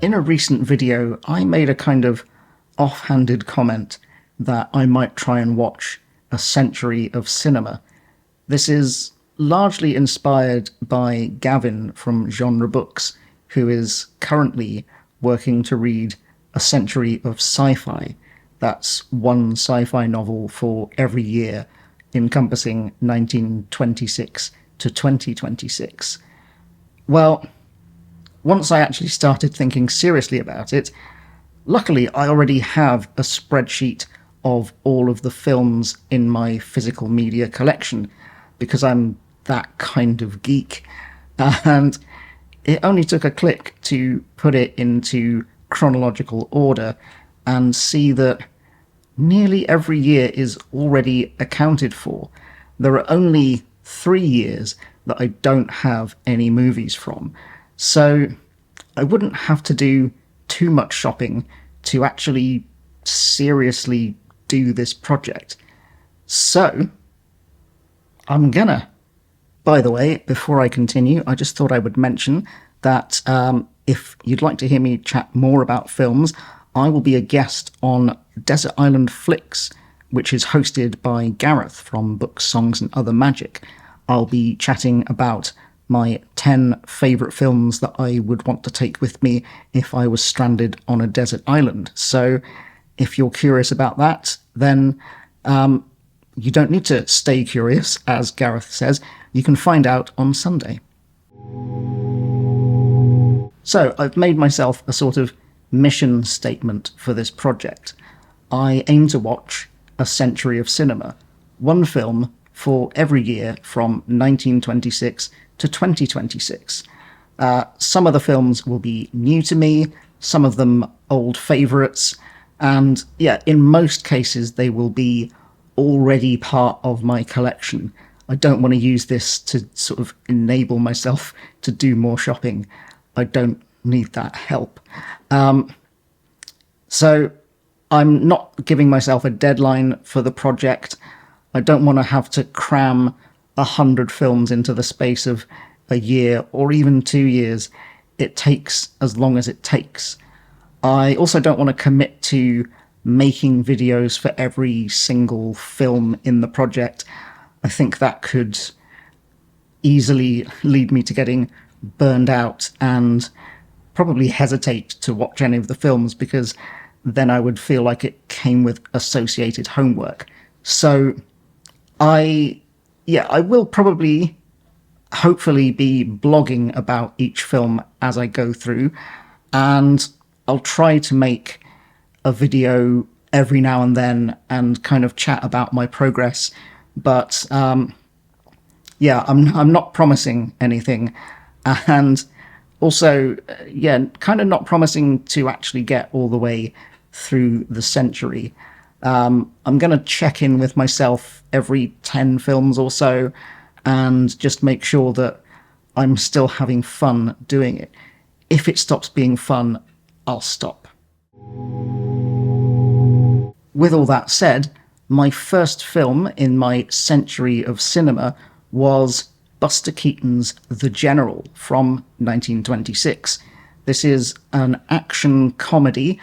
In a recent video, I made a kind of offhanded comment that I might try and watch a Century of Cinema. This is largely inspired by Gavin from Genre Books, who is currently working to read a Century of Sci-fi. That's one sci-fi novel for every year, encompassing 1926 to 2026. Well, once I actually started thinking seriously about it, luckily I already have a spreadsheet of all of the films in my physical media collection, because I'm that kind of geek. And it only took a click to put it into chronological order and see that nearly every year is already accounted for. There are only 3 years that I don't have any movies from. So I wouldn't have to do too much shopping to actually seriously do this project. So I'm gonna. By the way, before I continue, I just thought I would mention that if you'd like to hear me chat more about films, I will be a guest on Desert Island Flicks, which is hosted by Gareth from Books, Songs and Other Magic. I'll be chatting about my 10 favourite films that I would want to take with me if I was stranded on a desert island. So if you're curious about that, then you don't need to stay curious, as Gareth says. You can find out on Sunday. So I've made myself a sort of mission statement for this project. I aim to watch a Century of Cinema, one film for every year from 1926 to 2026. Some of the films will be new to me, some of them old favourites, and yeah, in most cases they will be already part of my collection. I don't want to use this to sort of enable myself to do more shopping. I don't need that help. So I'm not giving myself a deadline for the project. I don't want to have to cram 100 films into the space of a year or even 2 years. It takes as long as it takes. I also don't want to commit to making videos for every single film in the project. I think that could easily lead me to getting burned out and probably hesitate to watch any of the films, because then I would feel like it came with associated homework. So I will probably, hopefully, be blogging about each film as I go through, and I'll try to make a video every now and then and kind of chat about my progress. But I'm not promising anything, and also, kind of not promising to actually get all the way through the century. I'm going to check in with myself every 10 films or so and just make sure that I'm still having fun doing it. If it stops being fun, I'll stop. With all that said, my first film in my Century of Cinema was Buster Keaton's The General from 1926. This is an action comedy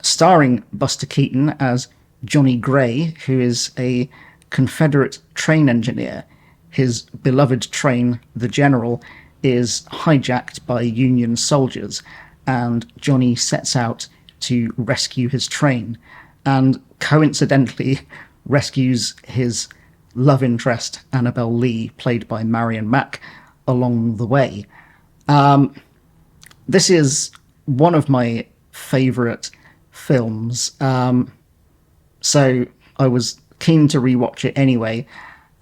starring Buster Keaton as Johnny Gray, who is a Confederate train engineer. His beloved train, the General, is hijacked by Union soldiers, and Johnny sets out to rescue his train, and coincidentally rescues his love interest, Annabelle Lee, played by Marion Mack, along the way. This is one of my favourite films, so I was keen to rewatch it anyway,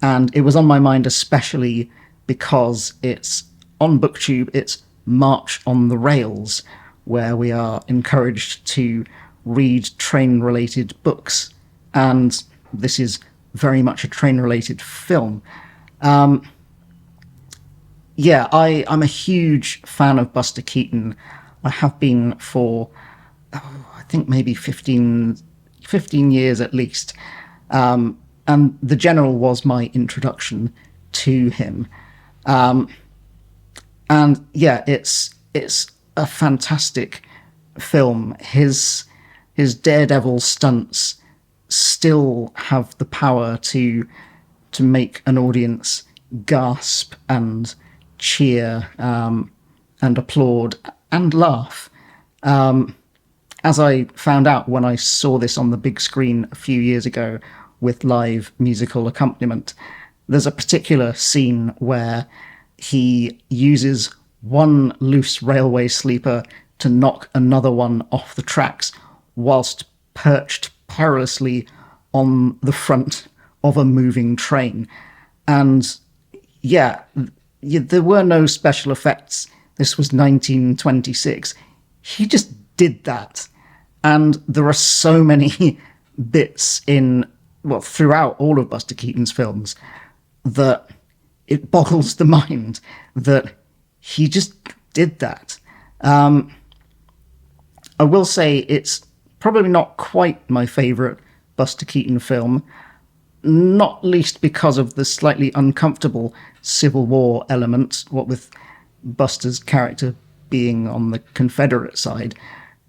and it was on my mind especially because it's on BookTube. It's March on the Rails, where we are encouraged to read train-related books, and this is very much a train-related film. I'm a huge fan of Buster Keaton. I have been for, I think maybe 15 years at least. And The General was my introduction to him. It's a fantastic film. His daredevil stunts still have the power to make an audience gasp and cheer, and applaud and laugh. As I found out when I saw this on the big screen a few years ago with live musical accompaniment, there's a particular scene where he uses one loose railway sleeper to knock another one off the tracks whilst perched perilously on the front of a moving train. And yeah, there were no special effects. This was 1926. He just did that. And there are so many bits throughout all of Buster Keaton's films that it boggles the mind that he just did that. I will say it's probably not quite my favourite Buster Keaton film, not least because of the slightly uncomfortable Civil War element, what with Buster's character being on the Confederate side,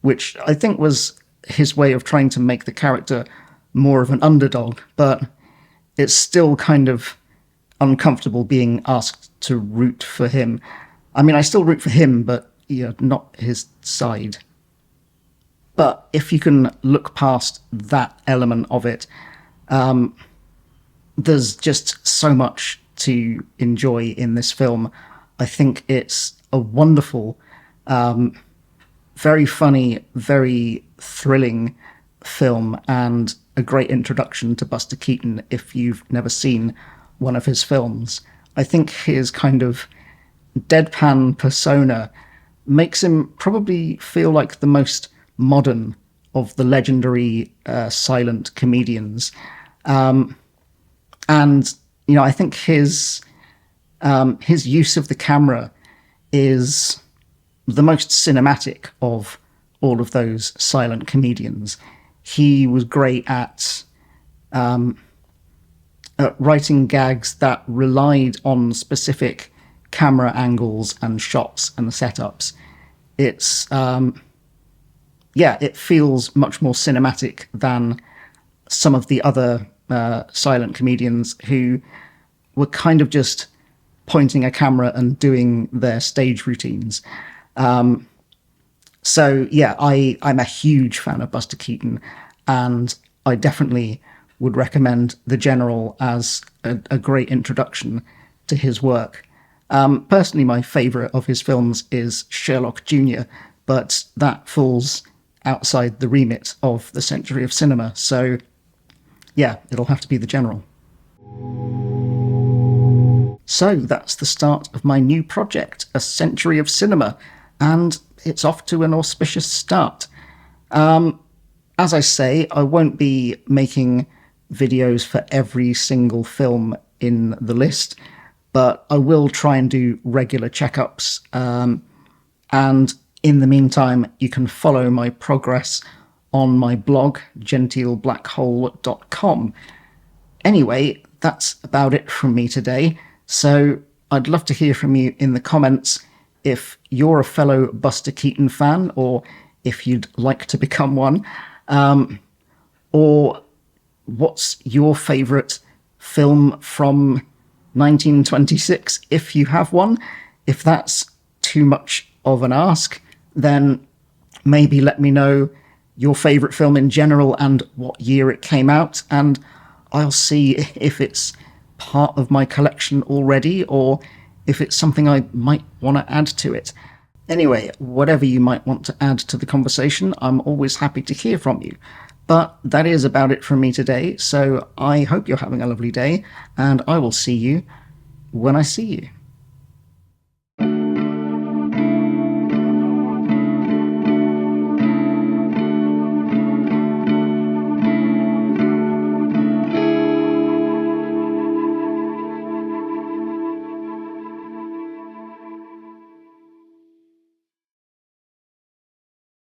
which I think was his way of trying to make the character more of an underdog, but it's still kind of uncomfortable being asked to root for him. I mean, I still root for him, but not his side. But if you can look past that element of it, there's just so much to enjoy in this film. I think it's a wonderful, very funny, very thrilling film, and a great introduction to Buster Keaton if you've never seen one of his films. I think his kind of deadpan persona makes him probably feel like the most modern of the legendary silent comedians. And, I think his use of the camera is the most cinematic of all of those silent comedians. He was great at writing gags that relied on specific camera angles and shots and setups. It's, it feels much more cinematic than some of the other silent comedians who were kind of just pointing a camera and doing their stage routines. I'm a huge fan of Buster Keaton, and I definitely would recommend The General as a great introduction to his work. Personally, my favourite of his films is Sherlock Jr., but that falls outside the remit of the Century of Cinema, so yeah, it'll have to be The General. So that's the start of my new project, A Century of Cinema, and it's off to an auspicious start. As I say, I won't be making videos for every single film in the list, but I will try and do regular checkups. And in the meantime, you can follow my progress on my blog, genteelblackhole.com. Anyway, that's about it from me today. So I'd love to hear from you in the comments if you're a fellow Buster Keaton fan, or if you'd like to become one, or what's your favourite film from 1926, if you have one. If that's too much of an ask, then maybe let me know your favourite film in general and what year it came out, and I'll see if it's part of my collection already, or if it's something I might want to add to it. Anyway, whatever you might want to add to the conversation, I'm always happy to hear from you. But that is about it from me today, so I hope you're having a lovely day, and I will see you when I see you.